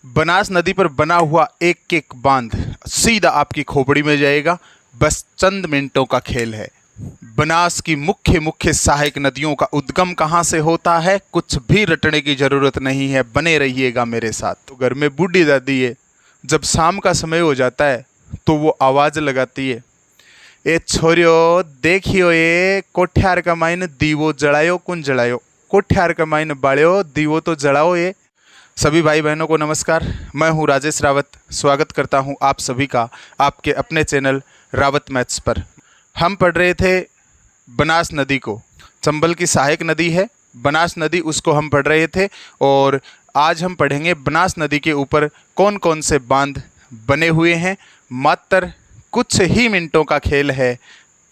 बनास नदी पर बना हुआ एक एक बांध सीधा आपकी खोपड़ी में जाएगा। बस चंद मिनटों का खेल है। बनास की मुख्य मुख्य सहायक नदियों का उद्गम कहाँ से होता है, कुछ भी रटने की जरूरत नहीं है, बने रहिएगा मेरे साथ। तो घर में बूढ़ी दादी है, जब शाम का समय हो जाता है तो वो आवाज़ लगाती है, ए छोरियो देखियो ये कोठ्यार का माइन दीवो जलायो कुन जलायो, कोठ्यार का माइन बाड़ियो दीवो तो जलाओ ये। सभी भाई बहनों को नमस्कार। मैं हूं राजेश रावत। स्वागत करता हूं आप सभी का आपके अपने चैनल रावत मैथ्स पर। हम पढ़ रहे थे बनास नदी को। चंबल की सहायक नदी है बनास नदी, उसको हम पढ़ रहे थे। और आज हम पढ़ेंगे बनास नदी के ऊपर कौन कौन से बांध बने हुए हैं। मात्र कुछ ही मिनटों का खेल है,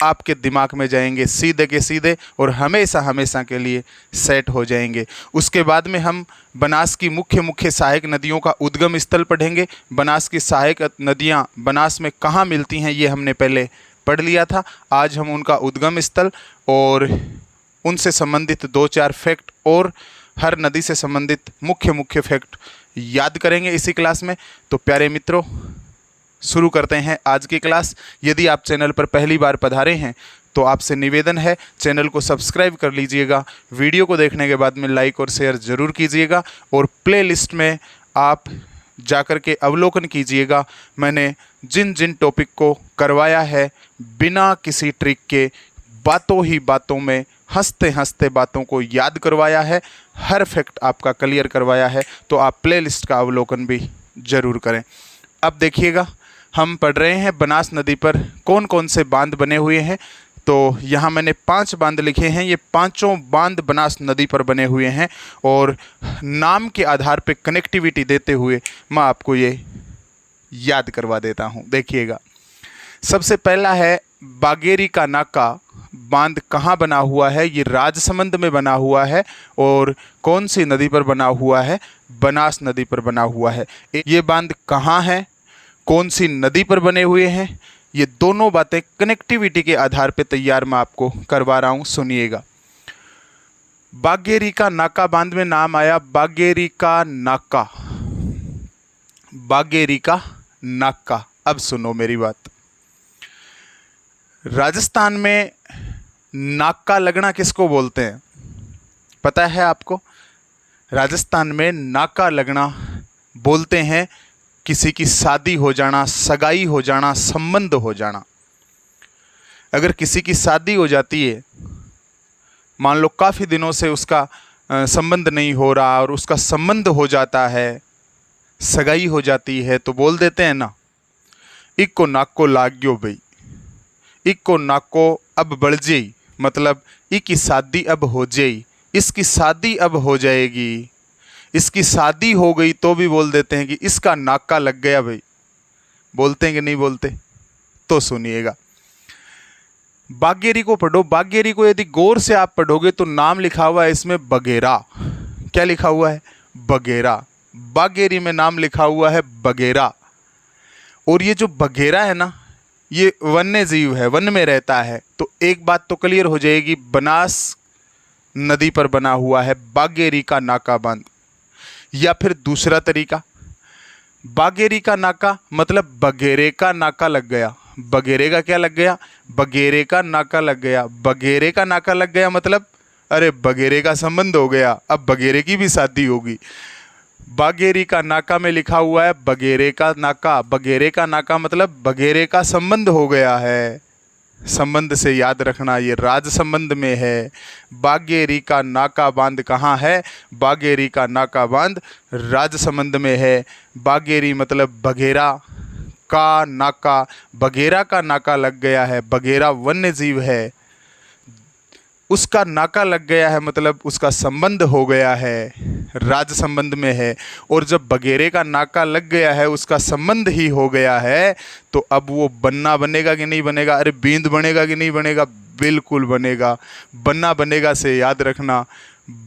आपके दिमाग में जाएंगे सीधे के सीधे और हमेशा हमेशा के लिए सेट हो जाएंगे। उसके बाद में हम बनास की मुख्य मुख्य सहायक नदियों का उद्गम स्थल पढ़ेंगे। बनास की सहायक नदियां बनास में कहाँ मिलती हैं ये हमने पहले पढ़ लिया था। आज हम उनका उद्गम स्थल और उनसे संबंधित 2-4 फैक्ट और हर नदी से संबंधित मुख्य मुख्य फैक्ट याद करेंगे इसी क्लास में। तो प्यारे मित्रों, शुरू करते हैं आज की क्लास। यदि आप चैनल पर पहली बार पधारे हैं तो आपसे निवेदन है चैनल को सब्सक्राइब कर लीजिएगा। वीडियो को देखने के बाद में लाइक और शेयर ज़रूर कीजिएगा और प्लेलिस्ट में आप जाकर के अवलोकन कीजिएगा। मैंने जिन जिन टॉपिक को करवाया है बिना किसी ट्रिक के बातों ही बातों में हंसते हंसते बातों को याद करवाया है, हर फैक्ट आपका क्लियर करवाया है। तो आप प्लेलिस्ट का अवलोकन भी ज़रूर करें। अब देखिएगा, हम पढ़ रहे हैं बनास नदी पर कौन कौन से बांध बने हुए हैं। तो यहाँ मैंने 5 बांध लिखे हैं। ये पांचों बांध बनास नदी पर बने हुए हैं और नाम के आधार पर कनेक्टिविटी देते हुए मैं आपको ये याद करवा देता हूँ। देखिएगा, सबसे पहला है बागेरी का नाका बांध। कहाँ बना हुआ है? ये राजसमंद में बना हुआ है। और कौन सी नदी पर बना हुआ है? बनास नदी पर बना हुआ है। ये बांध कहाँ है, कौन सी नदी पर बने हुए हैं, ये दोनों बातें कनेक्टिविटी के आधार पर तैयार मैं आपको करवा रहा हूँ। सुनिएगा, बागेरी का नाका बांध में नाम आया बागेरी का नाका। बागेरी का नाका। अब सुनो मेरी बात। राजस्थान में नाका लगना किसको बोलते हैं पता है आपको? राजस्थान में नाका लगना बोलते हैं किसी की शादी हो जाना, सगाई हो जाना, संबंध हो जाना। अगर किसी की शादी हो जाती है, मान लो काफ़ी दिनों से उसका संबंध नहीं हो रहा और उसका संबंध हो जाता है, सगाई हो जाती है, तो बोल देते हैं ना, इक्को नाको लाग्यो भाई, इक्को नाको अब बढ़ जाई, मतलब इकी शादी अब हो जाई, इसकी शादी अब हो जाएगी। इसकी शादी हो गई तो भी बोल देते हैं कि इसका नाका लग गया भाई। बोलते हैं कि नहीं बोलते? तो सुनिएगा, बागेरी को पढ़ो। बागेरी को यदि गौर से आप पढ़ोगे तो नाम लिखा हुआ है इसमें बगेरा। क्या लिखा हुआ है? बगेरा। बागेरी में नाम लिखा हुआ है बगेरा। और ये जो बगेरा है ना, ये वन्य जीव है, वन में रहता है। तो एक बात तो क्लियर हो जाएगी, बनास नदी पर बना हुआ है बागेरी का नाका बांध। या फिर दूसरा तरीका, बागेरी का नाका मतलब बगेरे का नाका लग गया। बगेरे का क्या लग गया? बगेरे का नाका लग गया। बगेरे का नाका लग गया मतलब अरे बगेरे का संबंध हो गया, अब बगेरे की भी शादी होगी। बागेरी का नाका में लिखा हुआ है बगेरे का नाका। बगेरे का नाका मतलब बगेरे का संबंध हो गया है। संबंध से याद रखना, ये राज संबंध में है। बागेरी का नाका बांध कहाँ है? बागेरी का नाका बांध राज संबंध में है। बागेरी मतलब बगेरा का नाका, बगेरा का नाका लग गया है। बगेरा वन्य जीव है, उसका नाका लग गया है मतलब उसका संबंध हो गया है, राज संबंध में है। और जब बगेरे का नाका लग गया है, उसका संबंध ही हो गया है, तो अब वो बन्ना बनेगा कि नहीं बनेगा? अरे बींद बनेगा कि नहीं बनेगा? बिल्कुल बनेगा। बन्ना बनेगा से याद रखना,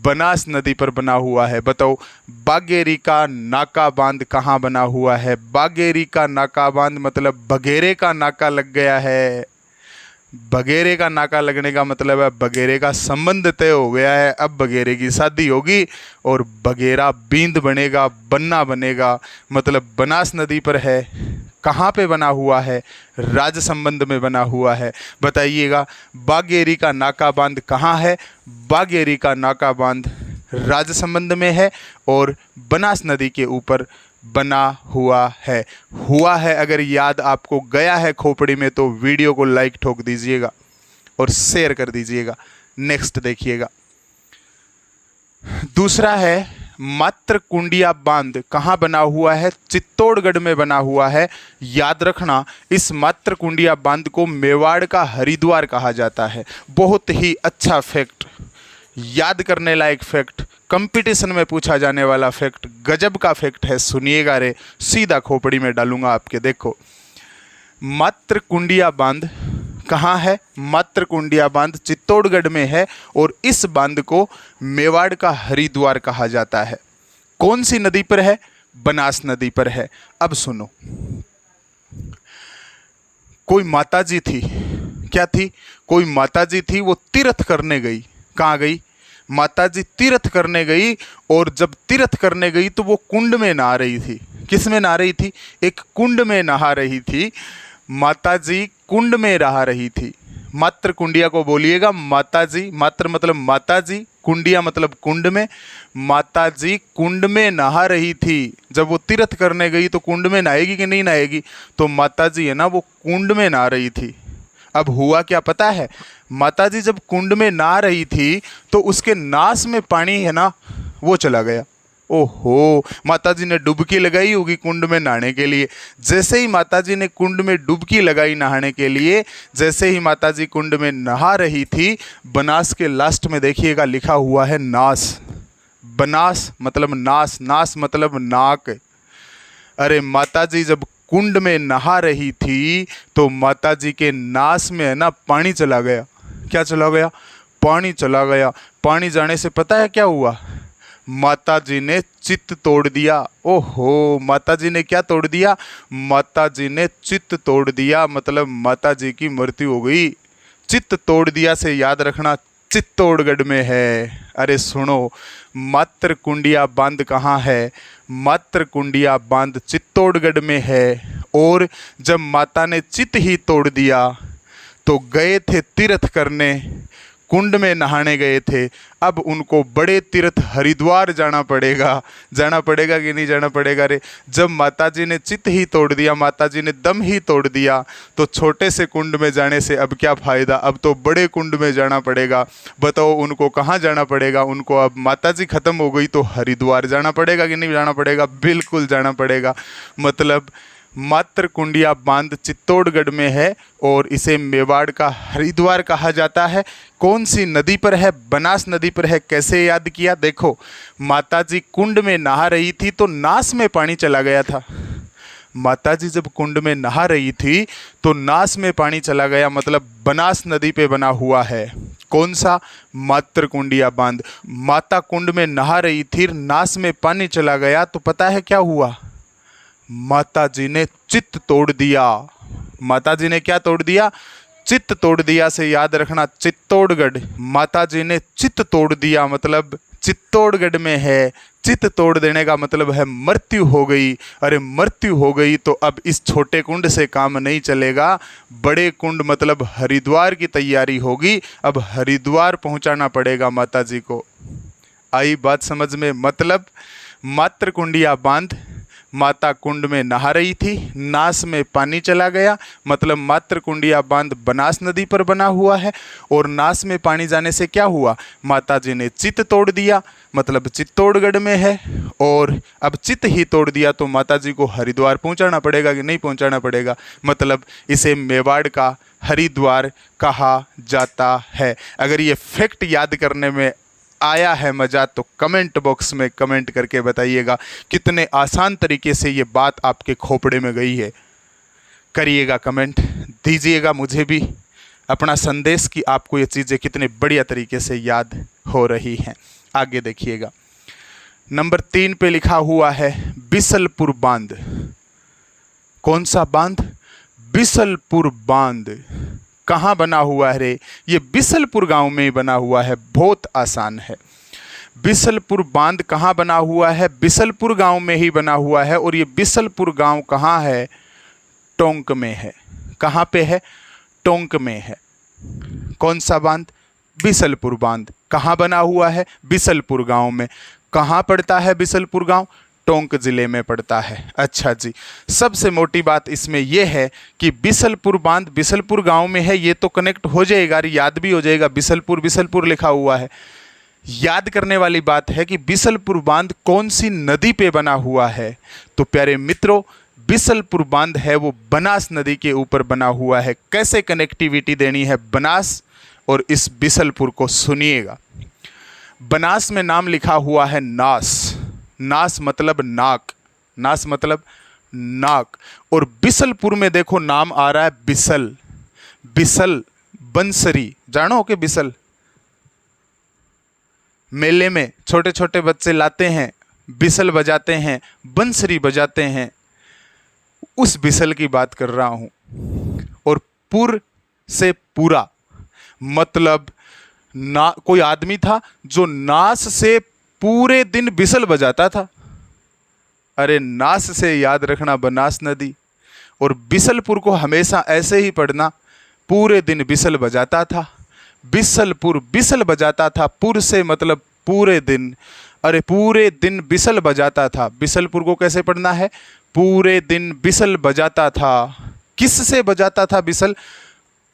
बनास नदी पर बना हुआ है। बताओ, बागेरी का नाका बांध कहाँ बना हुआ है? बागेरी का नाका बांध मतलब बगेरे का नाका लग गया है। बगेरे का नाका लगने का मतलब है बगेरे का संबंध तय हो गया है, अब बगेरे की शादी होगी और बगेरा बींद बनेगा, बन्ना बनेगा। मतलब बनास नदी पर है, कहाँ पे बना हुआ है? राज संबंध में बना हुआ है। बताइएगा, बागेरी का नाका बांध कहाँ है? बागेरी का नाका बांध राज संबंध में है और बनास नदी के ऊपर बना हुआ है। हुआ है अगर याद आपको गया है खोपड़ी में तो वीडियो को लाइक ठोक दीजिएगा और शेयर कर दीजिएगा। नेक्स्ट देखिएगा, दूसरा है मातृकुंडिया बांध कहाँ बना हुआ है? चित्तौड़गढ़ में बना हुआ है। याद रखना, इस मातृकुंडिया बांध को मेवाड़ का हरिद्वार कहा जाता है। बहुत ही अच्छा फैक्ट, याद करने लायक फैक्ट, कंपटीशन में पूछा जाने वाला फैक्ट, गजब का फैक्ट है। सुनिएगा रे, सीधा खोपड़ी में डालूंगा आपके। देखो, मातृकुंडिया बांध कहाँ है? मातृकुंडिया बांध चित्तौड़गढ़ में है और इस बांध को मेवाड़ का हरिद्वार कहा जाता है। कौन सी नदी पर है? बनास नदी पर है। अब सुनो, कोई माताजी थी, क्या थी? कोई माताजी थी, वो तीर्थ करने गई। कहाँ गई? माताजी तीर्थ करने गई और जब तीर्थ करने गई तो वो कुंड में नहा रही थी। किस में नहा रही थी? एक कुंड में नहा रही थी। माताजी कुंड में नहा रही थी। मात्र कुंडिया को बोलिएगा माताजी, मात्र मतलब माताजी, कुंडिया मतलब कुंड में। माताजी कुंड में नहा रही थी। जब वो तीर्थ करने गई तो कुंड में नहाएगी कि नहीं नहाएगी? तो माताजी है ना, वो कुंड में नहा रही थी। अब हुआ क्या पता है? माताजी जब कुंड में नहा रही थी तो उसके नास में पानी है ना, वो चला गया। ओहो, माताजी ने डुबकी लगाई होगी कुंड में नहाने के लिए। जैसे ही माताजी ने कुंड में डुबकी लगाई नहाने के लिए, जैसे ही माताजी कुंड में नहा रही थी, बनास के लास्ट में देखिएगा लिखा हुआ है नास। बनास मतलब नास, नास मतलब नाक। अरे माताजी जब कुंड में नहा रही थी तो माताजी के नास में है ना पानी चला गया। क्या चला गया? पानी चला गया। पानी जाने से पता है क्या हुआ? माताजी ने चित्त तोड़ दिया। ओहो, माताजी ने क्या तोड़ दिया? माताजी ने चित्त तोड़ दिया, मतलब माताजी की मृत्यु हो गई। चित्त तोड़ दिया से याद रखना चित्तौड़गढ़ में है। अरे सुनो, मातृकुंडिया बांध कहाँ है? मातृकुंडिया बांध चित्तौड़गढ़ में है। और जब माता ने चित्त ही तोड़ दिया तो गए थे तीर्थ करने, कुंड में नहाने गए थे। अब उनको बड़े तीर्थ हरिद्वार जाना पड़ेगा। जाना पड़ेगा कि नहीं जाना पड़ेगा रे? जब माताजी ने चित्त ही तोड़ दिया, माताजी ने दम ही तोड़ दिया, तो छोटे से कुंड में जाने से अब क्या फ़ायदा? अब तो बड़े कुंड में जाना पड़ेगा। बताओ उनको कहाँ जाना पड़ेगा? उनको अब माताजी ख़त्म हो गई तो हरिद्वार जाना पड़ेगा कि नहीं जाना पड़ेगा? बिल्कुल जाना पड़ेगा। मतलब मातृकुंडिया बांध चित्तौड़गढ़ में है और इसे मेवाड़ का हरिद्वार कहा जाता है। कौन सी नदी पर है? बनास नदी पर है। कैसे याद किया? देखो, माताजी कुंड में नहा रही थी तो नास में पानी चला गया था। माताजी जब कुंड में नहा रही थी तो नास में पानी चला गया, मतलब बनास नदी पे बना हुआ है। कौन सा? मातृकुंडिया बांध। माता कुंड में नहा रही थी, नास में पानी चला गया तो पता है क्या हुआ? माताजी ने चित्त तोड़ दिया। माताजी ने क्या तोड़ दिया? चित्त तोड़ दिया से याद रखना चित्तौड़गढ़। माताजी ने चित्त तोड़ दिया मतलब चित्तौड़गढ़ में है। चित्त तोड़ देने का मतलब है मृत्यु हो गई। अरे मृत्यु हो गई तो अब इस छोटे कुंड से काम नहीं चलेगा। बड़े कुंड मतलब हरिद्वार की तैयारी होगी। अब हरिद्वार पहुंचाना पड़ेगा माताजी को। आई बात समझ में? मतलब मातृकुंडिया बांध, माता कुंड में नहा रही थी, नास में पानी चला गया, मतलब मातृकुंडिया बांध बनास नदी पर बना हुआ है। और नास में पानी जाने से क्या हुआ? माताजी ने चित्त तोड़ दिया, मतलब चित्तौड़गढ़ में है। और अब चित्त ही तोड़ दिया तो माताजी को हरिद्वार पहुंचाना पड़ेगा कि नहीं पहुंचाना पड़ेगा? मतलब इसे मेवाड़ का हरिद्वार कहा जाता है। अगर ये फैक्ट याद करने में आया है मज़ा तो कमेंट बॉक्स में कमेंट करके बताइएगा कितने आसान तरीके से ये बात आपके खोपड़े में गई है। करिएगा कमेंट, दीजिएगा मुझे भी अपना संदेश कि आपको ये चीज़ें कितने बढ़िया तरीके से याद हो रही हैं। आगे देखिएगा, नंबर 3 पे लिखा हुआ है बिसलपुर बांध। कौन सा बांध? बिसलपुर बांध कहाँ बना हुआ है रे? ये बिसलपुर गांव में ही बना हुआ है, बहुत आसान है। बिसलपुर बांध कहाँ बना हुआ है? बिसलपुर गांव में ही बना हुआ है। और ये बिसलपुर गांव कहाँ है? टोंक में है। कहाँ पे है? टोंक में है। कौन सा बांध? बिसलपुर बांध। कहाँ बना हुआ है? बिसलपुर गांव में। कहाँ पड़ता है बिसलपुर गांव? टोंक जिले में पड़ता है। अच्छा जी, सबसे मोटी बात इसमें यह है कि बिसलपुर बांध बिसलपुर गांव में है, ये तो कनेक्ट हो जाएगा, याद भी हो जाएगा। बिसलपुर बिसलपुर लिखा हुआ है। याद करने वाली बात है कि बिसलपुर बांध कौन सी नदी पे बना हुआ है? तो प्यारे मित्रों, बिसलपुर बांध है वो बनास नदी के ऊपर बना हुआ है। कैसे कनेक्टिविटी देनी है बनास और इस बिसलपुर को सुनिएगा। बनास में नाम लिखा हुआ है नास। नास मतलब नाक, नास मतलब नाक। और बिसलपुर में देखो नाम आ रहा है बिसल। बिसल बंसरी, जानो कि बिसल मेले में छोटे छोटे बच्चे लाते हैं, बिसल बजाते हैं, बंसरी बजाते हैं, उस बिसल की बात कर रहा हूं। और पुर से पूरा मतलब ना, कोई आदमी था जो नास से पूरे दिन बिसल बजाता था। अरे नास से याद रखना बनास नदी। और बिसलपुर को हमेशा ऐसे ही पढ़ना, पूरे दिन बिसल बजाता था। बिसलपुर बिसल बजाता था, पुर से मतलब पूरे दिन। अरे पूरे दिन बिसल बजाता था। बिसलपुर को कैसे पढ़ना है? पूरे दिन बिसल बजाता था। किस से बजाता था बिसल?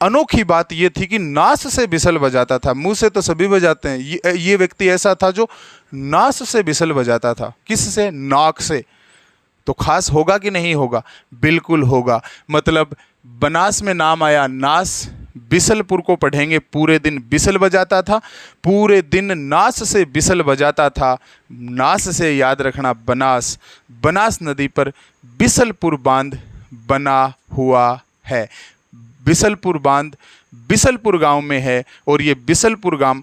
अनोखी बात यह थी कि नास से बिसल बजाता था। मुंह से तो सभी बजाते हैं, ये व्यक्ति ऐसा था जो नास से बिसल बजाता था। किस से? नाक से। तो खास होगा कि नहीं होगा? बिल्कुल होगा। मतलब बनास में नाम आया नास, बिसलपुर को पढ़ेंगे पूरे दिन बिसल बजाता था, पूरे दिन नास से बिसल बजाता था। नास से याद रखना बनास। बनास नदी पर बिसलपुर बांध बना हुआ है। बिसलपुर बांध बिसलपुर गांव में है और ये बिसलपुर गांव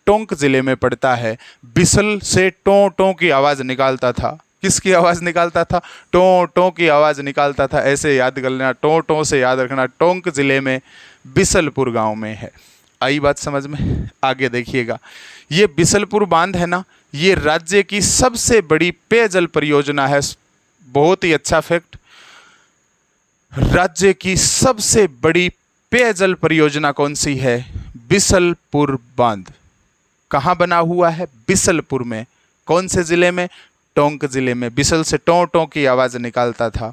टोंक जिले में पड़ता है। बिसल से टों टों की आवाज़ निकालता था। किसकी आवाज़ निकालता था? टों टों की आवाज़ निकालता था। ऐसे याद कर लेना, टों टों से याद रखना। टोंक जिले में बिसलपुर गांव में है। आई बात समझ में? आगे देखिएगा, ये बिसलपुर बांध है ना, ये राज्य की सबसे बड़ी पेयजल परियोजना है। बहुत ही अच्छा फैक्ट, राज्य की सबसे बड़ी पेयजल परियोजना कौन सी है? बिसलपुर बांध। कहाँ बना हुआ है? बिसलपुर में। कौन से जिले में? टोंक जिले में। बिसल से टों टों की आवाज़ निकालता था,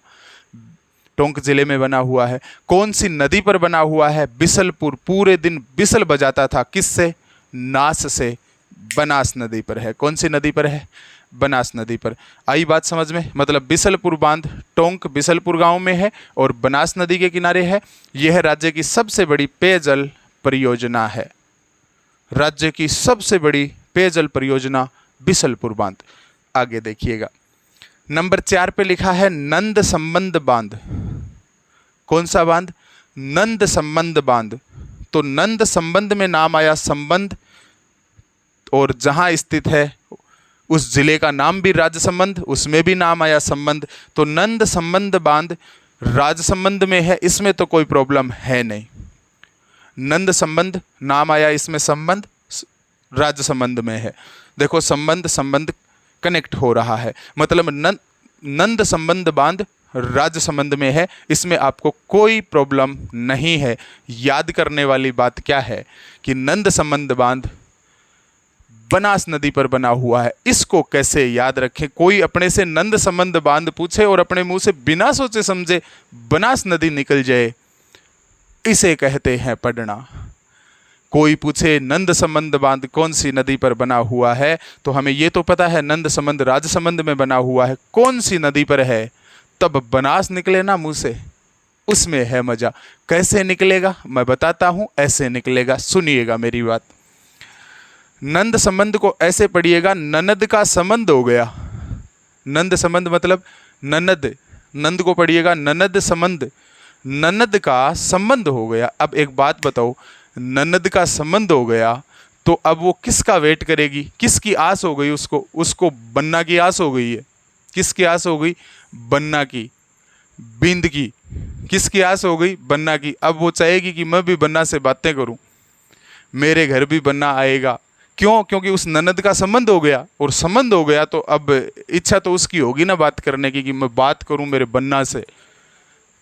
टोंक जिले में बना हुआ है। कौन सी नदी पर बना हुआ है? बिसलपुर। पूरे दिन बिसल बजाता था। किससे? नास से। बनास नदी पर है। कौन सी नदी पर है? बनास नदी पर। आई बात समझ में? मतलब बिसलपुर बांध टोंक बिसलपुर गांव में है और बनास नदी के किनारे है। यह राज्य की सबसे बड़ी पेयजल परियोजना है। राज्य की सबसे बड़ी पेयजल परियोजना बिसलपुर बांध। आगे देखिएगा, नंबर 4 पे लिखा है नंद संबंध बांध। कौन सा बांध? नंद संबंध बांध। तो नंद संबंध में नाम आया संबंध, और जहां स्थित है उस जिले का नाम भी राजसंबंध, उसमें भी नाम आया संबंध। तो नंद संबंध बांध राजसंबंध में है, इसमें तो कोई प्रॉब्लम है नहीं। नंद संबंध नाम आया, इसमें संबंध राजसंबंध में है। देखो संबंध संबंध कनेक्ट हो रहा है, मतलब नंद संबंध बांध राजसंबंध में है, इसमें आपको कोई प्रॉब्लम नहीं है। याद करने वाली बात क्या है कि नंद संबंध बांध बनास नदी पर बना हुआ है। इसको कैसे याद रखें? कोई अपने से नंद संबंध बांध पूछे और अपने मुंह से बिना सोचे समझे बनास नदी निकल जाए, इसे कहते हैं पढ़ना। कोई पूछे नंद संबंध बांध कौन सी नदी पर बना हुआ है, तो हमें ये तो पता है नंद संबंध राजसंबंध में बना हुआ है। कौन सी नदी पर है? तब बनास निकले ना मुंह से, उसमें है मजा। कैसे निकलेगा मैं बताता हूं, ऐसे निकलेगा, सुनिएगा मेरी बात। नंद संबंध को ऐसे पढ़िएगा, ननद का संबंध हो गया। नंद संबंध मतलब ननद, नंद को पढ़िएगा ननद संबंध, ननद का संबंध हो गया। अब एक बात बताओ, ननद का संबंध हो गया तो अब वो किसका वेट करेगी? किसकी आस हो गई उसको? उसको बन्ना की आस हो गई है। किसकी आस हो गई? बन्ना की, बिंद की। किसकी आस हो गई? बन्ना की। अब वो चाहेगी कि मैं भी बन्ना से बातें करूं, मेरे घर भी बन्ना आएगा। क्यों? क्योंकि उस ननद का संबंध हो गया, और संबंध हो गया तो अब इच्छा तो उसकी होगी ना बात करने की, कि मैं बात करूं मेरे बन्ना से,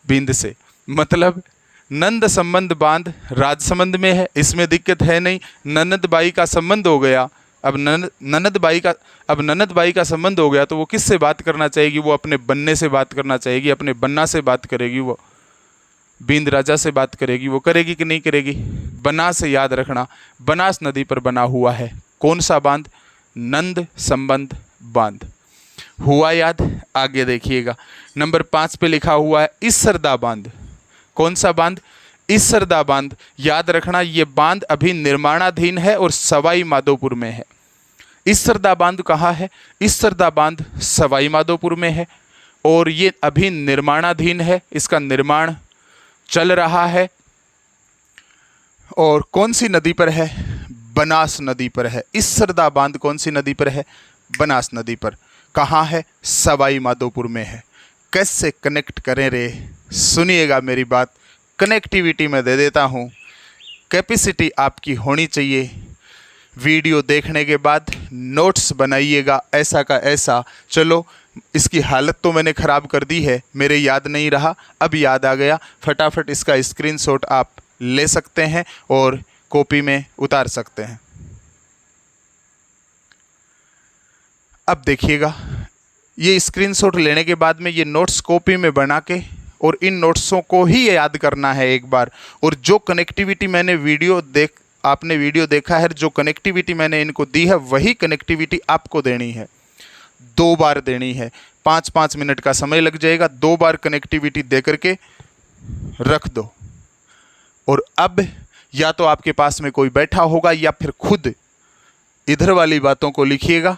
बिंद से। मतलब नंद संबंध बांध राज संबंध में है, इसमें दिक्कत है नहीं। ननद बाई का संबंध हो गया, अब ननद बाई का संबंध हो गया तो वो किससे बात करना चाहेगी? वो अपने बन्ने से बात करना चाहेगी, अपने बन्ना से बात करेगी, वो बिंद राजा से बात करेगी। वो करेगी कि नहीं करेगी? बनास से याद रखना, बनास नदी पर बना हुआ है कौन सा बांध? नंद संबंध बांध। हुआ याद? आगे देखिएगा, नंबर 5 पे लिखा हुआ है इसरदा बांध। कौन सा बांध? इसरदा बांध। याद रखना, ये बांध अभी निर्माणाधीन है और सवाई माधोपुर में है। इसरदा बांध कहाँ है? इसरदा बांध सवाई माधोपुर में है और ये अभी निर्माणाधीन है, इसका निर्माण चल रहा है। और कौन सी नदी पर है? बनास नदी पर है। इसरदा बांध कौन सी नदी पर है? बनास नदी पर। कहाँ है? सवाई माधोपुर में है। कैसे कनेक्ट करें रे? सुनिएगा मेरी बात, कनेक्टिविटी मैं दे देता हूँ, कैपेसिटी आपकी होनी चाहिए। वीडियो देखने के बाद नोट्स बनाइएगा ऐसा का ऐसा। चलो, इसकी हालत तो मैंने ख़राब कर दी है, मेरे याद नहीं रहा, अब याद आ गया। फटाफट इसका स्क्रीनशॉट आप ले सकते हैं और कॉपी में उतार सकते हैं। अब देखिएगा, ये स्क्रीनशॉट लेने के बाद में ये नोट्स कॉपी में बना के और इन नोट्सों को ही याद करना है एक बार। और जो कनेक्टिविटी मैंने आपने वीडियो देखा है, जो कनेक्टिविटी मैंने इनको दी है, वही कनेक्टिविटी आपको देनी है। 2 बार देनी है, 5-5 मिनट का समय लग जाएगा। 2 बार कनेक्टिविटी दे करके रख दो। और अब या तो आपके पास में कोई बैठा होगा या फिर खुद इधर वाली बातों को लिखिएगा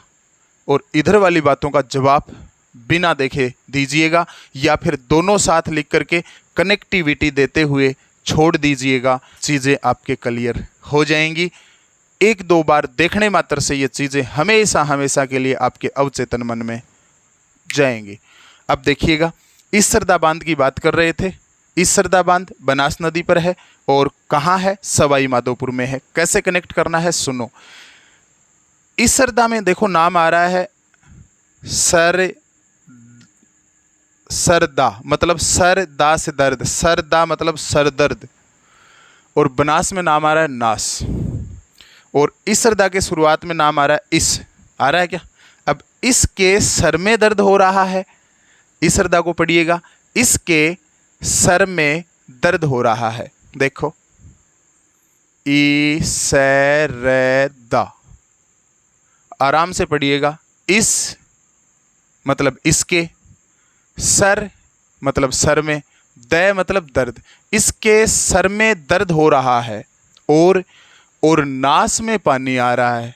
और इधर वाली बातों का जवाब बिना देखे दीजिएगा, या फिर दोनों साथ लिख करके कनेक्टिविटी देते हुए छोड़ दीजिएगा। चीज़ें आपके क्लियर हो जाएंगी। 1-2 बार देखने मात्र से ये चीज़ें हमेशा हमेशा के लिए आपके अवचेतन मन में जाएंगी। अब देखिएगा, इसरदा बांध की बात कर रहे थे। इसरदा बांध बनास नदी पर है और कहाँ है? सवाई माधोपुर में है। कैसे कनेक्ट करना है सुनो। इसरदा में देखो नाम आ रहा है सरदा, मतलब सरदा से दर्द, सरदा मतलब सरदर्द। और बनास में नाम आ रहा है नास। और इसरदा के शुरुआत में नाम आ रहा है इस। आ रहा है क्या? अब इसके सर में दर्द हो रहा है, इसरदा को पढ़िएगा, इसके सर में दर्द हो रहा है। देखो, इसरदा, आराम से पढ़िएगा। इस मतलब इसके, सर मतलब सर में, द मतलब दर्द। इसके सर में दर्द हो रहा है और नास में पानी आ रहा है।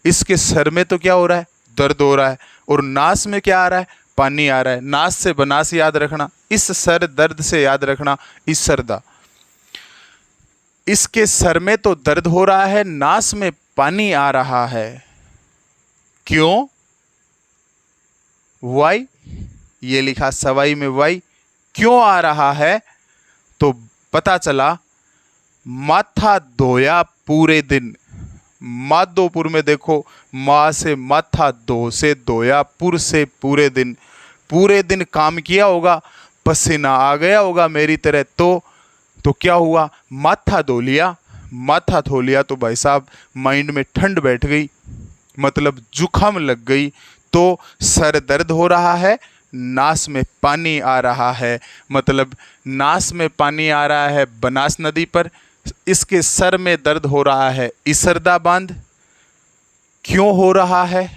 इसके सर में तो क्या हो रहा है? दर्द हो रहा है, और नास में क्या आ रहा है? पानी आ रहा है। नास से बनास याद रखना, इस सर दर्द से याद रखना इसरदा। इसके सर में तो दर्द हो रहा है, नास में पानी आ रहा है। क्यों? वाई, ये लिखा सवाई में वाई। क्यों आ रहा है? तो पता चला, माथा धोया पूरे दिन। माधोपुर में देखो, माँ से माथा, धो से धोया, पुर से पूरे दिन काम किया होगा, पसीना आ गया होगा मेरी तरह। तो क्या हुआ? माथा धो लिया। माथा धो लिया तो भाई साहब माइंड में ठंड बैठ गई, मतलब जुकाम लग गई। तो सर दर्द हो रहा है, नास में पानी आ रहा है, मतलब नास में पानी आ रहा है बनास नदी पर। इसके सर में दर्द हो रहा है, इसरदा बांध। क्यों हो रहा है?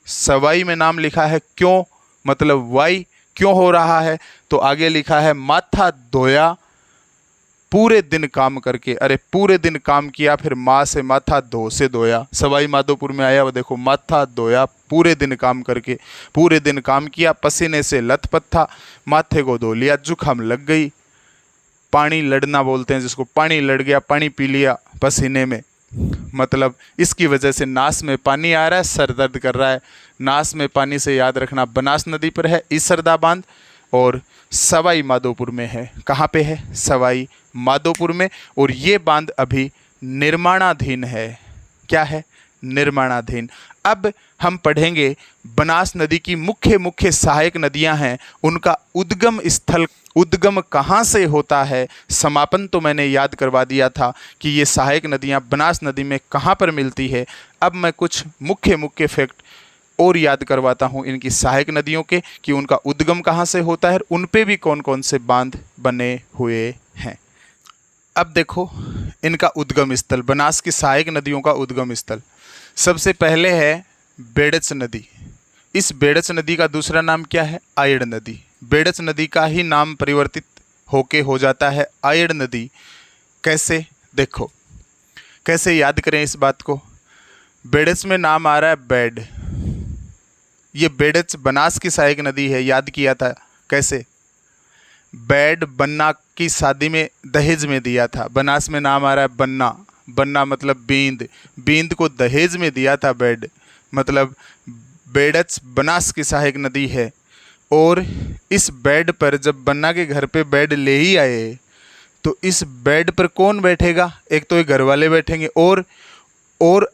सवाई में नाम लिखा है क्यों, मतलब वाई, क्यों हो रहा है? तो आगे लिखा है माथा धोया पूरे दिन काम करके। अरे पूरे दिन काम किया, फिर माँ से माथा, धो से धोया। सवाई माधोपुर में आया, वो देखो, माथा धोया पूरे दिन काम करके। पूरे दिन काम किया, पसीने से लथपथ था, माथे को धो लिया, जुकाम लग गई, पानी लड़ना बोलते हैं जिसको, पानी लड़ गया, पानी पी लिया पसीने में, मतलब इसकी वजह से नास में पानी आ रहा है, सर दर्द कर रहा है। नास में पानी से याद रखना बनास नदी पर है इसरदा बांध। और सवाई माधोपुर में है। कहाँ पे है? सवाई माधोपुर में। और ये बांध अभी निर्माणाधीन है। क्या है? निर्माणाधीन। अब हम पढ़ेंगे बनास नदी की मुख्य मुख्य सहायक नदियां हैं, उनका उद्गम स्थल, उद्गम कहाँ से होता है। समापन तो मैंने याद करवा दिया था कि ये सहायक नदियां बनास नदी में कहाँ पर मिलती है। अब मैं कुछ मुख्य मुख्य फैक्ट और याद करवाता हूँ इनकी सहायक नदियों के, कि उनका उद्गम कहाँ से होता है, उन पे भी कौन कौन से बांध बने हुए हैं। अब देखो इनका उद्गम स्थल, बनास की सहायक नदियों का उद्गम स्थल। सबसे पहले है बेड़च नदी। इस बेड़च नदी का दूसरा नाम क्या है? आयड़ नदी। बेड़च नदी का ही नाम परिवर्तित होके हो जाता है आयड़ नदी। कैसे? देखो कैसे याद करें इस बात को। बेड़च में नाम आ रहा है बेड। ये बेड़च बनास की सहायक नदी है, याद किया था कैसे? बेड बन्ना की शादी में दहेज में दिया था। बनास में नाम आ रहा है बन्ना। बन्ना मतलब बींद, बींद को दहेज में दिया था बेड, मतलब बेड़च बनास की सहायक नदी है। और इस बेड पर जब बन्ना के घर पे बेड ले ही आए तो इस बेड पर कौन बैठेगा? एक तो ये घर वाले बैठेंगे, और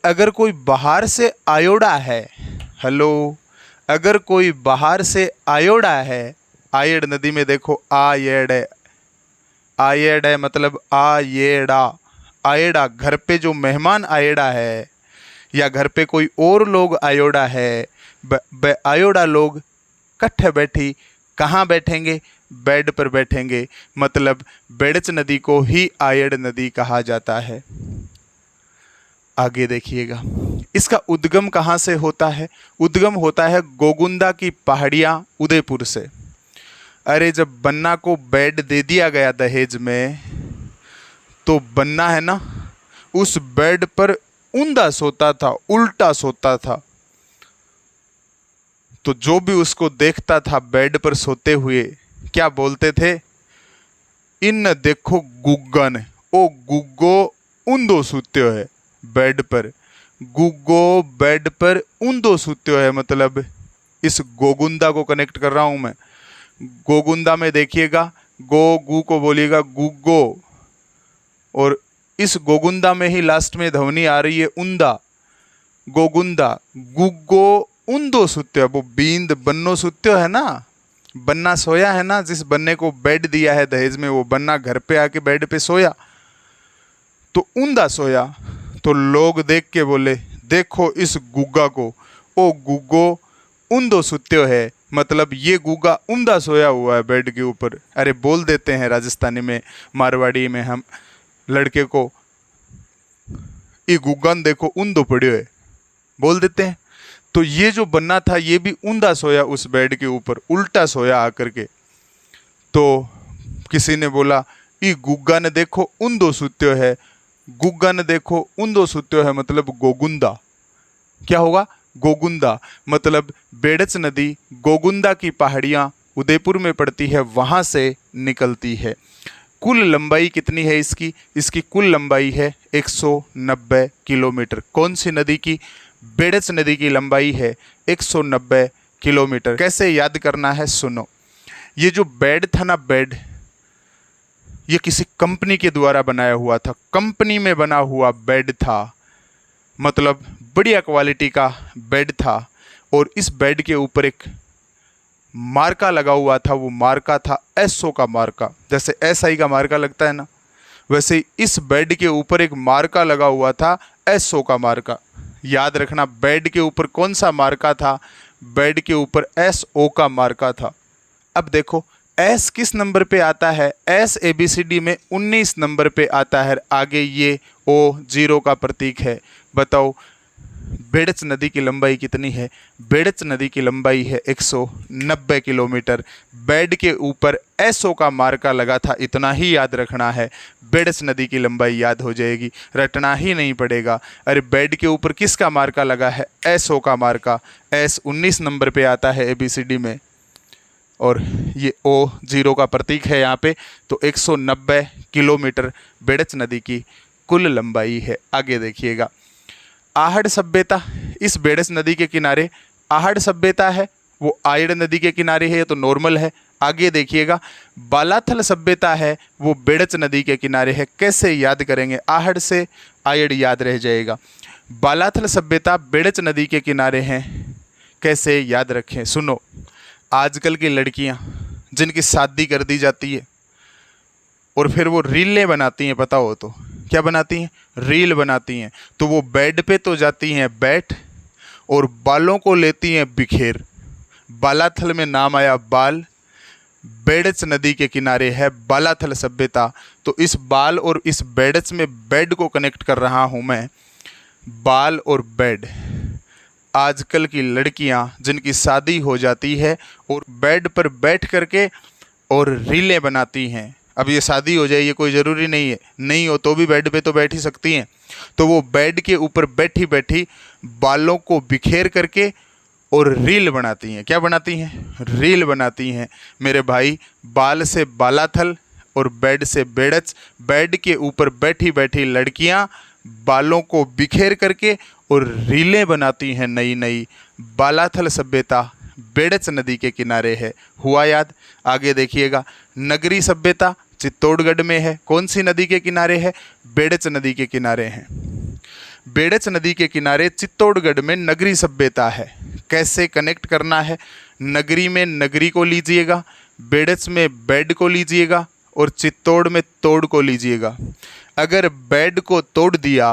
अगर कोई बाहर से आयोडा है, हेलो, अगर कोई बाहर से आयोडा है, आयड़ नदी में देखो आयड़ है, आयड़ है मतलब आयेड़ा, आयड़ा घर पे जो मेहमान आयड़ा है या घर पे कोई और लोग आयोडा है, आयोडा लोग इकट्ठे बैठी कहाँ बैठेंगे? बेड पर बैठेंगे, मतलब बेड़च नदी को ही आयड़ नदी कहा जाता है। आगे देखिएगा इसका उद्गम कहाँ से होता है। उद्गम होता है गोगुंदा की पहाड़ियाँ उदयपुर से। अरे जब बन्ना को बेड दे दिया गया दहेज में, तो बन्ना है ना उस बेड पर ऊंधा सोता था, उल्टा सोता था। तो जो भी उसको देखता था बेड पर सोते हुए, क्या बोलते थे? इन देखो गुग्गा ने, ओ गुग्गो ऊंधो सुत्यो है बेड पर। गुग्गो बेड पर ऊंधो सुत्यो है, मतलब इस गोगुंदा को कनेक्ट कर रहा हूं मैं। गोगुंदा में देखिएगा गो गु को बोलिएगा गुग्गो, और इस गोगुंदा में ही लास्ट में ध्वनि आ रही है उंदा, गोगुंदा। गुग्गो ऊंधो सुत्यो है, वो बींद बन्नो सुत्यो है ना, बन्ना सोया है ना, जिस बन्ने को बेड दिया है दहेज में, वो बन्ना घर पे आके बेड पे सोया तो ऊंधा सोया। तो लोग देख के बोले देखो इस गुग्गा को, ओ गुग्गो ऊंधो सुत्यो है, मतलब ये गुग्गा ऊंधा सोया हुआ है बेड के ऊपर। अरे बोल देते हैं राजस्थानी में, मारवाड़ी में हम लड़के को, ये गुग्गन देखो ऊंधो पड़ियो है, बोल देते हैं। तो ये जो बन्ना था ये भी ऊंधा सोया उस बेड के ऊपर, उल्टा सोया आकर के। तो किसी ने बोला ये गुग्गा ने देखो ऊंधो सुत्यो है, गुग्गा ने देखो ऊंधो सुत्यो है मतलब गोगुंदा। क्या होगा? गोगुंदा, मतलब बेड़च नदी गोगुंदा की पहाड़ियाँ उदयपुर में पड़ती है, वहाँ से निकलती है। कुल लंबाई कितनी है इसकी? इसकी कुल लंबाई है 190 किलोमीटर। कौन सी नदी की? बेड़च नदी की लंबाई है 190 किलोमीटर। कैसे याद करना है सुनो। ये जो बेड था ना, बेड, ये किसी कंपनी के द्वारा बनाया हुआ था, कंपनी में बना हुआ बेड था, मतलब बढ़िया क्वालिटी का बेड था। और इस बेड के ऊपर एक मार्का लगा हुआ था, वो मार्का था एसओ का मार्का। जैसे एसआई का मार्का लगता है ना, वैसे ही इस बेड के ऊपर एक मार्का लगा हुआ था, एसओ का मार्का। याद रखना बेड के ऊपर कौन सा मार्का था? बेड के ऊपर एसओ का मार्का था। अब देखो एस किस नंबर पे आता है? एस ABCD में 19 नंबर पे आता है। आगे ये ओ 0 का प्रतीक है। बताओ बेड़च नदी की लंबाई कितनी है? बेड़च नदी की लंबाई है 190 किलोमीटर। बेड के ऊपर एसओ का मार्का लगा था, इतना ही याद रखना है। बेड़च नदी की लंबाई याद हो जाएगी, रटना ही नहीं पड़ेगा। अरे बेड के ऊपर किसका मार्का लगा है? एसओ का मार्का। एस 19 नंबर पे आता है ABCD में, और ये ओ 0 का प्रतीक है यहाँ पे। तो 190 किलोमीटर बेड़च नदी की कुल लंबाई है। आगे देखिएगा आहड़ सभ्यता। इस बेड़च नदी के किनारे आहड़ सभ्यता है, वो आयड़ नदी के किनारे है, तो नॉर्मल है। आगे देखिएगा, बालाथल सभ्यता है वो बेड़च नदी के किनारे है। कैसे याद करेंगे? आहड़ से आयड़ याद रह जाएगा। बालाथल सभ्यता बेड़च नदी के किनारे हैं, कैसे याद रखें? सुनो, आजकल की लड़कियां जिनकी शादी कर दी जाती है और फिर वो रीलें बनाती हैं, पता हो तो क्या बनाती हैं? रील बनाती हैं। तो वो बेड पे तो जाती हैं बैठ और बालों को लेती हैं बिखेर। बालाथल में नाम आया बाल, बेड़च नदी के किनारे है बालाथल सभ्यता। तो इस बाल और इस बेड़च में बेड को कनेक्ट कर रहा हूँ मैं। बाल और बेड, आजकल की लड़कियां जिनकी शादी हो जाती है और बेड पर बैठ करके और रीलें बनाती हैं। अब ये शादी हो जाए ये कोई ज़रूरी नहीं है, नहीं हो तो भी बेड पे तो बैठ ही सकती हैं। तो वो बेड के ऊपर बैठी बैठी बालों को बिखेर करके और रील बनाती हैं। क्या बनाती हैं? रील बनाती हैं। मेरे भाई, बाल से बालाथल और बेड से बेड़च, बेड के ऊपर बैठी बैठी लड़कियां बालों को बिखेर करके और रीलें बनाती हैं नई नई। बालाथल सभ्यता बेड़च नदी के किनारे है। हुआ याद? आगे देखिएगा, नगरी सभ्यता चित्तौड़गढ़ में है। कौन सी नदी के किनारे है? बेड़च नदी के किनारे है। बेड़च नदी के किनारे चित्तौड़गढ़ में नगरी सभ्यता है। कैसे कनेक्ट करना है? नगरी में नगरी को लीजिएगा, बेड़च में बेड को लीजिएगा और चित्तौड़ में तोड़ को लीजिएगा। अगर बेड को तोड़ दिया,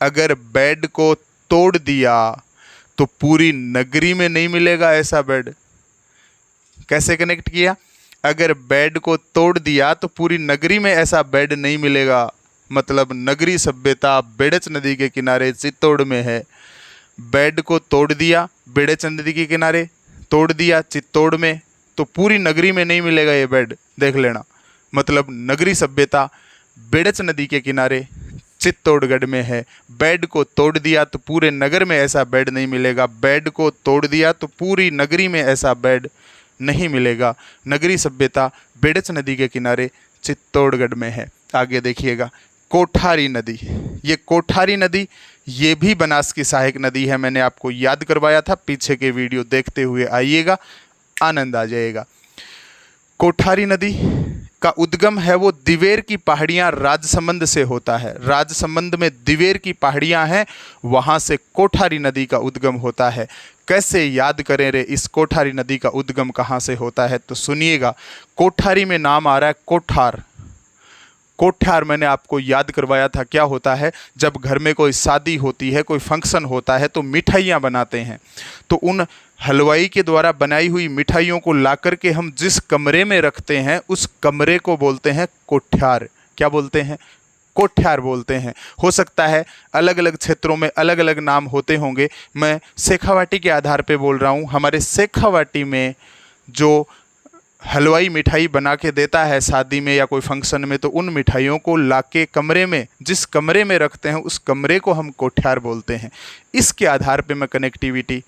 अगर बेड को तोड़ दिया तो पूरी नगरी में नहीं मिलेगा ऐसा बेड। कैसे कनेक्ट किया? अगर बेड को तोड़ दिया तो पूरी नगरी में ऐसा बेड नहीं मिलेगा। मतलब नगरी सभ्यता बेड़च नदी के किनारे चित्तौड़ में है। बेड को तोड़ दिया बेड़च नदी के किनारे, तोड़ दिया चित्तौड़ में, तो पूरी नगरी में नहीं मिलेगा ये बेड। देख लेना, मतलब नगरी सभ्यता बेड़च नदी के किनारे चित्तौड़गढ़ में है। बेड को तोड़ दिया तो पूरे नगर में ऐसा बेड नहीं मिलेगा। बेड को तोड़ दिया तो पूरी नगरी में ऐसा बेड नहीं मिलेगा। नगरी सभ्यता बेड़च नदी के किनारे चित्तौड़गढ़ में है। आगे देखिएगा, कोठारी नदी। ये कोठारी नदी ये भी बनास की सहायक नदी है। मैंने आपको याद करवाया था, पीछे के वीडियो देखते हुए आइएगा, आनंद आ जाएगा। कोठारी नदी का उद्गम है वो दिवेर की पहाड़ियाँ राजसमंद से होता है। राजसमंद में दिवेर की पहाड़ियाँ हैं, वहाँ से कोठारी नदी का उद्गम होता है। कैसे याद करें रे, इस कोठारी नदी का उद्गम कहाँ से होता है? तो सुनिएगा, कोठारी में नाम आ रहा है कोठार। कोठार मैंने आपको याद करवाया था। क्या होता है? जब घर में कोई शादी होती है, कोई फंक्शन होता है तो मिठाइयाँ बनाते हैं। तो उन हलवाई के द्वारा बनाई हुई मिठाइयों को ला कर के हम जिस कमरे में रखते हैं उस कमरे को बोलते हैं कोठार। क्या बोलते हैं? कोठार बोलते हैं। हो सकता है अलग अलग क्षेत्रों में अलग अलग नाम होते होंगे। मैं शेखावाटी के आधार पे बोल रहा हूँ। हमारे शेखावाटी में जो हलवाई मिठाई बना के देता है शादी में या कोई फंक्शन में, तो उन मिठाइयों को लाके कमरे में, जिस कमरे में रखते हैं उस कमरे को हम कोठार बोलते हैं। इसके आधार पे मैं कनेक्टिविटी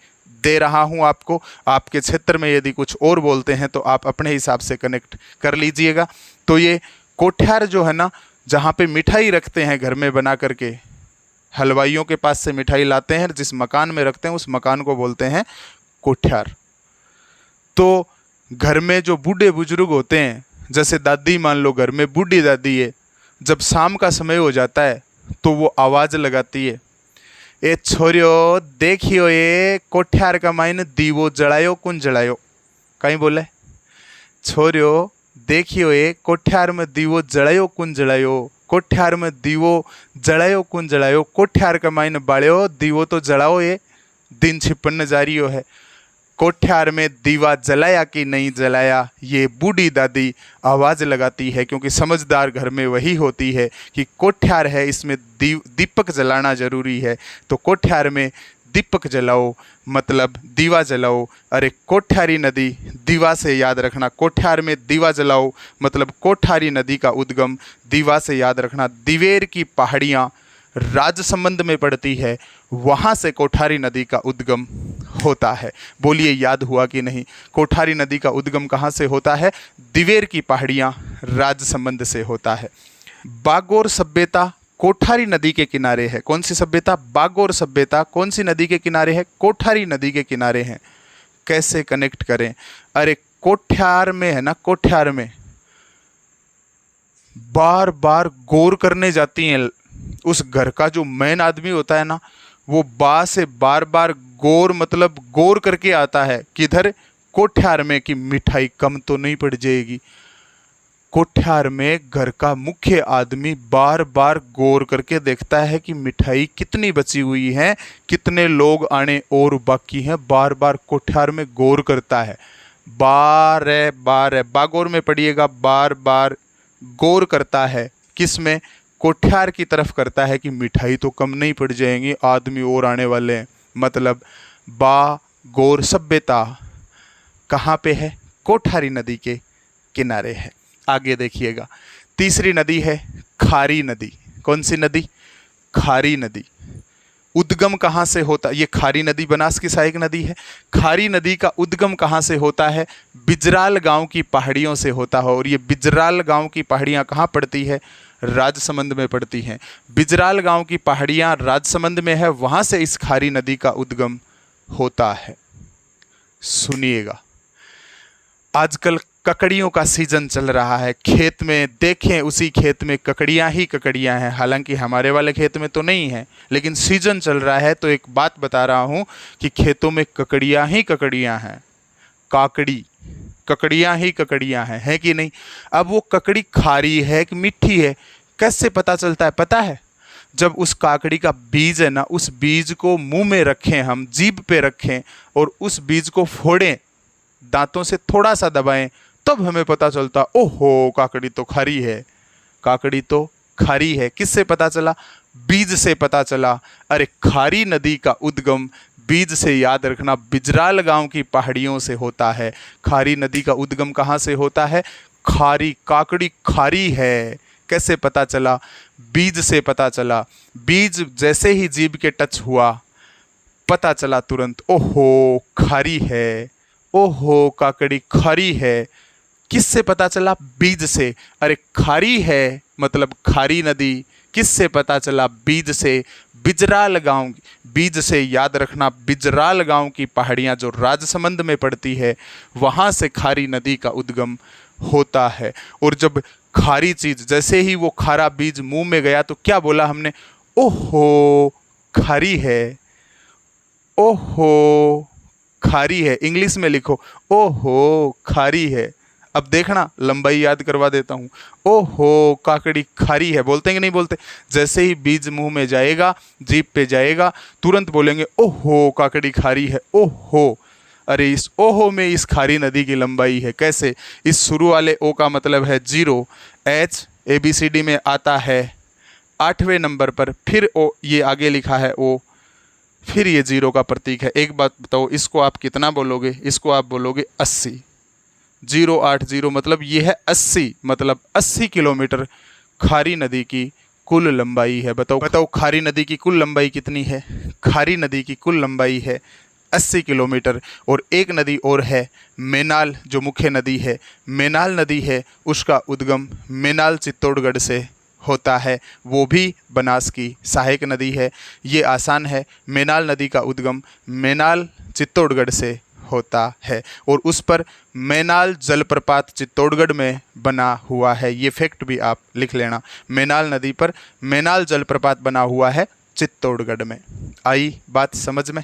दे रहा हूं आपको। आपके क्षेत्र में यदि कुछ और बोलते हैं तो आप अपने हिसाब से कनेक्ट कर लीजिएगा। तो ये कोठार जो है ना, जहाँ पे मिठाई रखते हैं घर में बना करके, हलवाइयों के पास से मिठाई लाते हैं, जिस मकान में रखते हैं उस मकान को बोलते हैं कोठार। तो घर में जो बूढ़े बुजुर्ग होते हैं, जैसे दादी, मान लो घर में बूढ़ी दादी है, जब शाम का समय हो जाता है तो वो आवाज़ लगाती है, ए छोरियो देखियो ये कोठार का माइन दीवो जलायो कुन जलायो। कहीं बोले, छोरियो देखियो ये कोठार में दीवो जलायो कुन जलायो, कोठार में दीवो जलायो कुन जलायो, कोठार का माइन बाड़ियो दीवो तो जलाओ, ये दिन छिपन जारियो है। कोठार में दीवा जलाया कि नहीं जलाया, ये बूढ़ी दादी आवाज़ लगाती है, क्योंकि समझदार घर में वही होती है कि कोठार है, इसमें दीपक जलाना ज़रूरी है। तो कोठार में दीपक जलाओ, मतलब दीवा जलाओ। अरे कोठारी नदी दीवा से याद रखना, कोठार में दीवा जलाओ, मतलब कोठारी नदी का उद्गम दीवा से याद रखना। दिवेर की पहाड़ियाँ राजसमंद में पड़ती है, वहाँ से कोठारी नदी का उद्गम होता है। बोलिए याद हुआ कि नहीं? कोठारी नदी का उद्गम कहाँ से होता है? दिवेर की पहाड़ियाँ राजसमंद से होता है। बागोर सभ्यता कोठारी नदी के किनारे है। कौन सी सभ्यता? बागोर सभ्यता कौन सी नदी के किनारे है? कोठारी नदी के किनारे है। कैसे कनेक्ट करें? अरे कोठ्यार में है ना, कोठ्यार में बार बार गौर करने जाती हैं। उस घर का जो मेन आदमी होता है ना, वो बा से बार बार गौर मतलब गौर करके आता है किधर? कोठ्यार में, कि मिठाई कम तो नहीं पड़ जाएगी। कोठ्यार में घर का मुख्य आदमी बार बार गौर करके देखता है कि मिठाई कितनी बची हुई है, कितने लोग आने और बाकी हैं। बार बार कोठ्यार में गौर करता है। बार है, बार है, बागौर में पढ़िएगा। बार बार गौर करता है, किस में? कोठ्यार की तरफ करता है कि मिठाई तो कम नहीं पड़ जाएंगी, आदमी और आने वाले हैं। मतलब बा गौर सभ्यता कहाँ पे है? कोठारी नदी के किनारे है। आगे देखिएगा, तीसरी नदी है खारी नदी। कौन सी नदी? खारी नदी। उद्गम कहाँ से होता? ये खारी नदी बनास की सहायक नदी है। खारी नदी का उद्गम कहाँ से होता है? बिजराल गांव की पहाड़ियों से होता है। और ये बिजराल गांव की पहाड़ियाँ कहाँ पड़ती है? राजसमंद में पड़ती हैं। बिजराल गांव की पहाड़ियाँ राजसमंद में है, वहाँ से इस खारी नदी का उद्गम होता है। सुनिएगा, आजकल ककड़ियों का सीजन चल रहा है। खेत में देखें, उसी खेत में ककड़ियाँ ही ककड़ियाँ हैं। हालांकि हमारे वाले खेत में तो नहीं है, लेकिन सीजन चल रहा है तो एक बात बता रहा हूँ कि खेतों में ककड़ियाँ ही ककड़ियाँ हैं। काकड़ी, ककड़ियाँ ही ककड़ियाँ हैं, है कि नहीं? अब वो ककड़ी खारी है कि मीठी है, कैसे पता चलता है? पता है, जब उस काकड़ी का बीज है ना, उस बीज को मुंह में रखें, हम जीभ पे रखें और उस बीज को फोड़ें, दांतों से थोड़ा सा दबाएं, तब हमें पता चलता, ओहो काकड़ी तो खारी है, काकड़ी तो खारी है। किससे पता चला? बीज से पता चला। अरे खारी नदी का उद्गम बीज से, याद रखना, बिजराल गांव की पहाड़ियों से होता है। खारी नदी का उद्गम कहाँ से होता है? खारी, काकड़ी खारी है। कैसे पता चला? बीज से पता चला। बीज जैसे ही जीभ के टच हुआ, पता चला तुरंत, ओहो खारी है, ओहो काकड़ी खारी है। किससे पता चला? बीज से। अरे खारी है मतलब खारी नदी, किससे पता चला? बीज से। बिजराल गांव, बीज से, याद रखना, बिजराल गांव की पहाड़ियां जो राजसमंद में पड़ती है, वहां से खारी नदी का उद्गम होता है। और जब खारी चीज, जैसे ही वो खारा बीज मुंह में गया तो क्या बोला हमने? ओहो खारी है, ओहो खारी है। इंग्लिश में लिखो, ओहो खारी है। अब देखना, लंबाई याद करवा देता हूँ। ओहो काकड़ी खारी है, बोलते हैं कि नहीं बोलते? जैसे ही बीज मुंह में जाएगा, जीभ पे जाएगा, तुरंत बोलेंगे ओहो काकड़ी खारी है, ओहो। अरे इस ओहो में इस खारी नदी की लंबाई है। कैसे? इस शुरू वाले ओ का मतलब है 0, एच ABCD में आता है 8वें नंबर पर, फिर ओ, ये आगे लिखा है ओ, फिर ये 0 का प्रतीक है। एक बात बताओ, इसको आप कितना बोलोगे? इसको आप बोलोगे 80। 080 मतलब ये है 80, मतलब 80 किलोमीटर खारी नदी की कुल लंबाई है। बताओ खारी नदी की कुल लंबाई कितनी है? खारी नदी की कुल लंबाई है 80 किलोमीटर। और एक नदी और है मेनाल, जो मुख्य नदी है, मेनाल नदी है, उसका उद्गम मेनाल चित्तौड़गढ़ से होता है। वो भी बनास की सहायक नदी है। ये आसान है, मेनाल नदी का उद्गम मेनाल चित्तौड़गढ़ से होता है और उस पर मेनाल जलप्रपात चित्तौड़गढ़ में बना हुआ है। ये फैक्ट भी आप लिख लेना, मेनाल नदी पर मेनाल जलप्रपात बना हुआ है चित्तौड़गढ़ में। आई बात समझ में?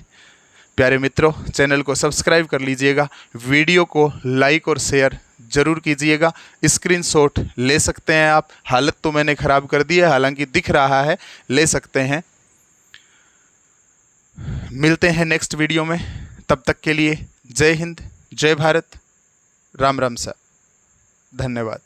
प्यारे मित्रों, चैनल को सब्सक्राइब कर लीजिएगा, वीडियो को लाइक और शेयर जरूर कीजिएगा। स्क्रीनशॉट ले सकते हैं आप, हालत तो मैंने ख़राब कर दी है, हालांकि दिख रहा है, ले सकते हैं। मिलते हैं नेक्स्ट वीडियो में, तब तक के लिए जय हिंद, जय भारत, राम राम सर, धन्यवाद।